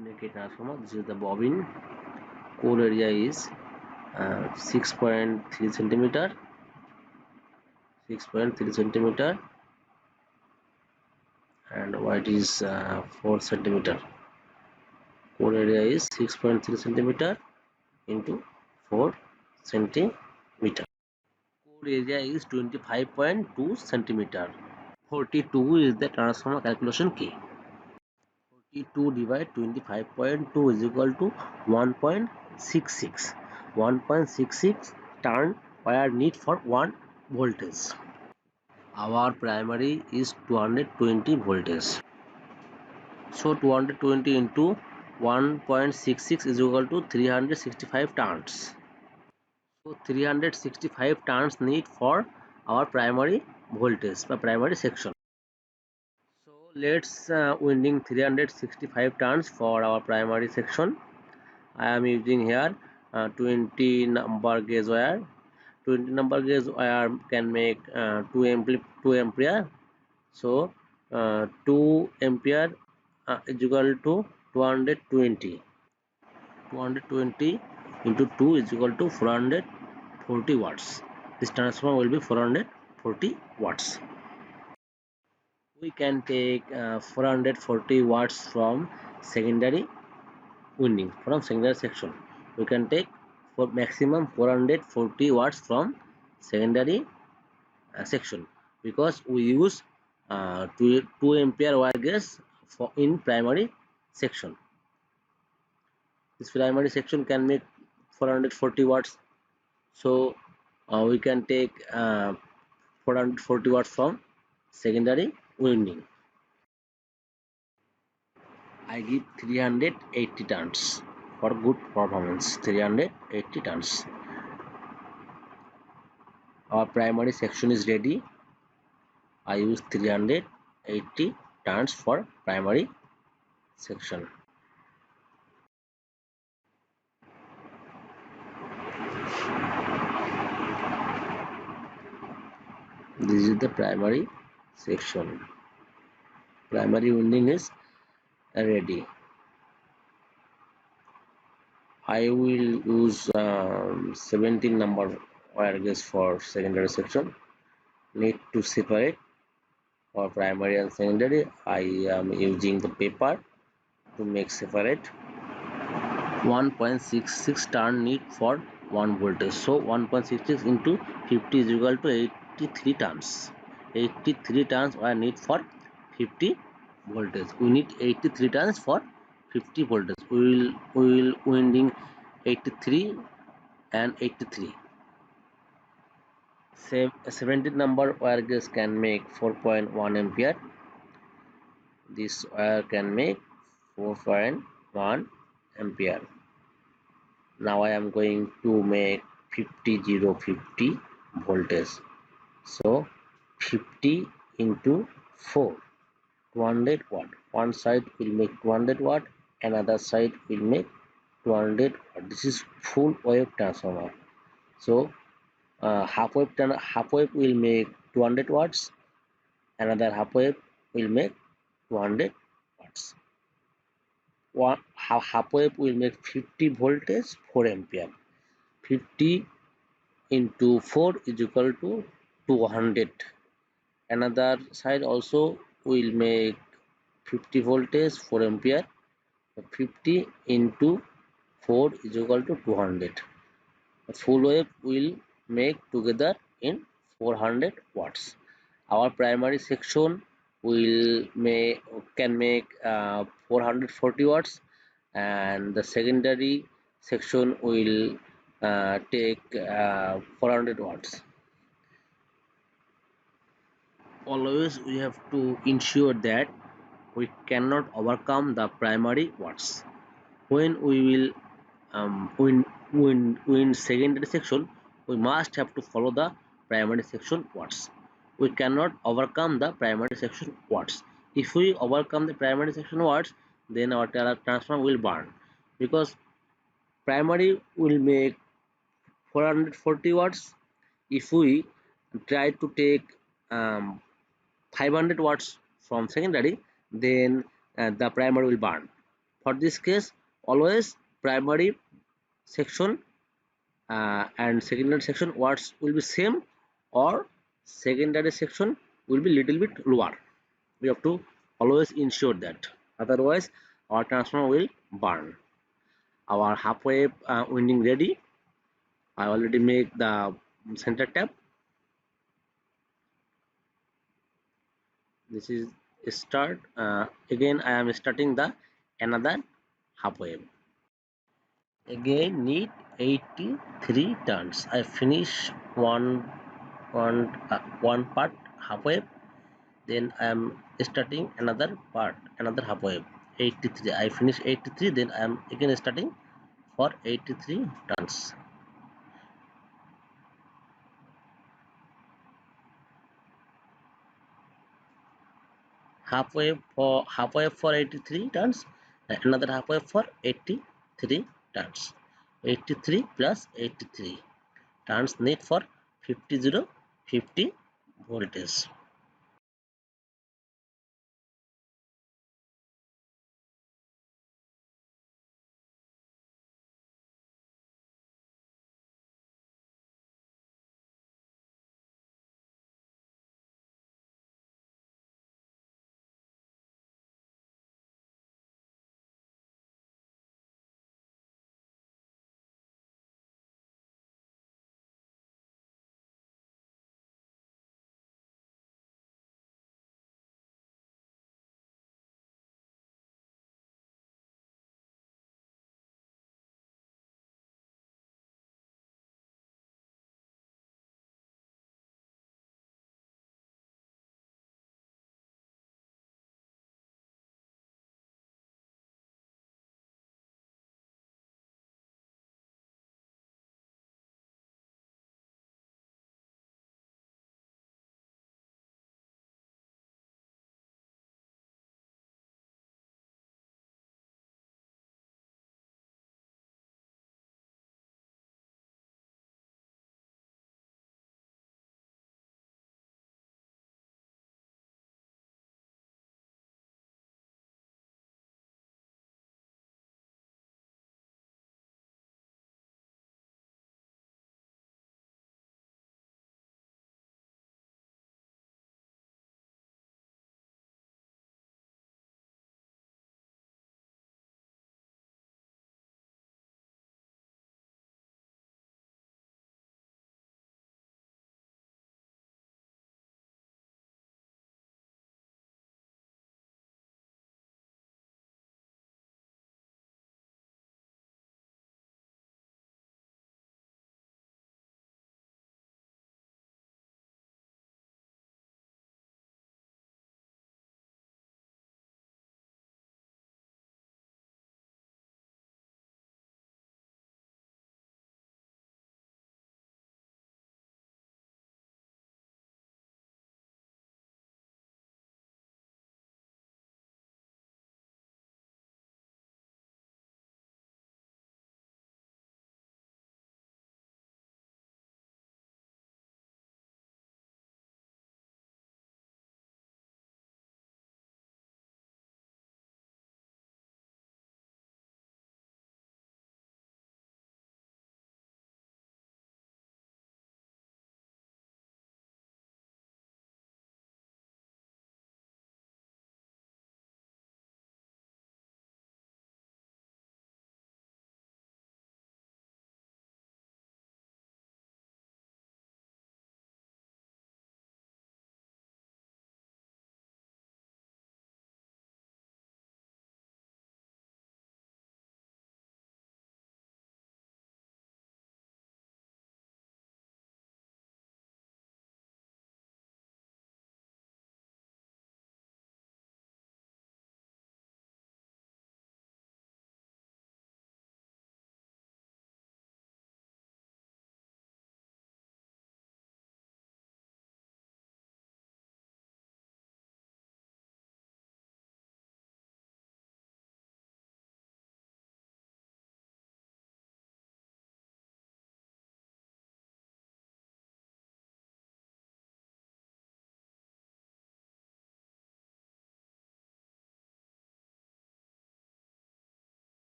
Indicate transformer. This is the bobbin. Core area is 6.3 centimeter. 6.3 centimeter, and wide is 4 centimeter. Core area is 6.3 centimeter into 4 centimeter. Core area is 25.2 centimeter. 42 is the transformer calculation key. 42 divided 25.2 is equal to 1.66. 1.66 turn wire need for 1 voltage. Our primary is 220 voltage. So 220 into 1.66 is equal to 365 turns. So 365 turns need for our primary voltage or primary section. So let's winding 365 turns for our primary section. I am using here 20 number gauge wire. 20 number gauge wire can make 2 ampere. So 2 ampere is equal to 220. 220 into 2 is equal to 440 watts. This transformer will be 440 watts. We can take 440 watts from secondary winding, from secondary section. We can take for maximum 440 watts from secondary section, because we use 2 ampere wire gauge for in primary section. This primary section can make 440 watts. So we can take 440 watts from secondary winding. I give 380 turns for good performance. 380 turns. Our primary section is ready. I use 380 turns for primary section. This is the primary section. Primary winding is ready. I will use 17 number wire gauge for secondary section. Need to separate for primary and secondary. I am using the paper to make separate. 1.66 turn need for 1 voltage. So 1.66 into 50 is equal to 83 turns. 83 turns I need for 50 voltage. We need 83 turns for 50 voltage. We will winding 83 and 83. 17 number wire gauge can make 4.1 ampere. This wire can make 4.1 ampere. Now I am going to make 50 voltage. So 50 into 4, 200 watt. One side will make 200 watt, another side will make 200 watt. This is full wave transformer. So half wave will make 200 watts, another half wave will make 200 watts. Half wave will make 50 voltage, 4 ampere. 50 into 4 is equal to 200. Another side also will make 50 voltage, 4 ampere. 50 into 4 is equal to 200. The full wave will make together in 400 watts. Our primary section can make 440 watts, and the secondary section will take 400 watts. Always we have to ensure that we cannot overcome the primary watts. When we will win secondary section, we must have to follow the primary section watts. We cannot overcome the primary section watts. If we overcome the primary section watts, then our transformer will burn, because primary will make 440 watts. If we try to take 500 watts from secondary, then the primary will burn. For this case, always primary section and secondary section watts will be same, or secondary section will be little bit lower. We have to always ensure that, otherwise our transformer will burn. Our half wave winding ready. I already make the center tap. This is start. Again I am starting the another half wave. Again need 83 turns. I finish one part half wave, then I am starting another half wave 83. I finish 83, then I am again starting for 83 turns. Half wave for 83 turns, another half wave for 83 turns. 83 plus 83 turns need for 50 voltage.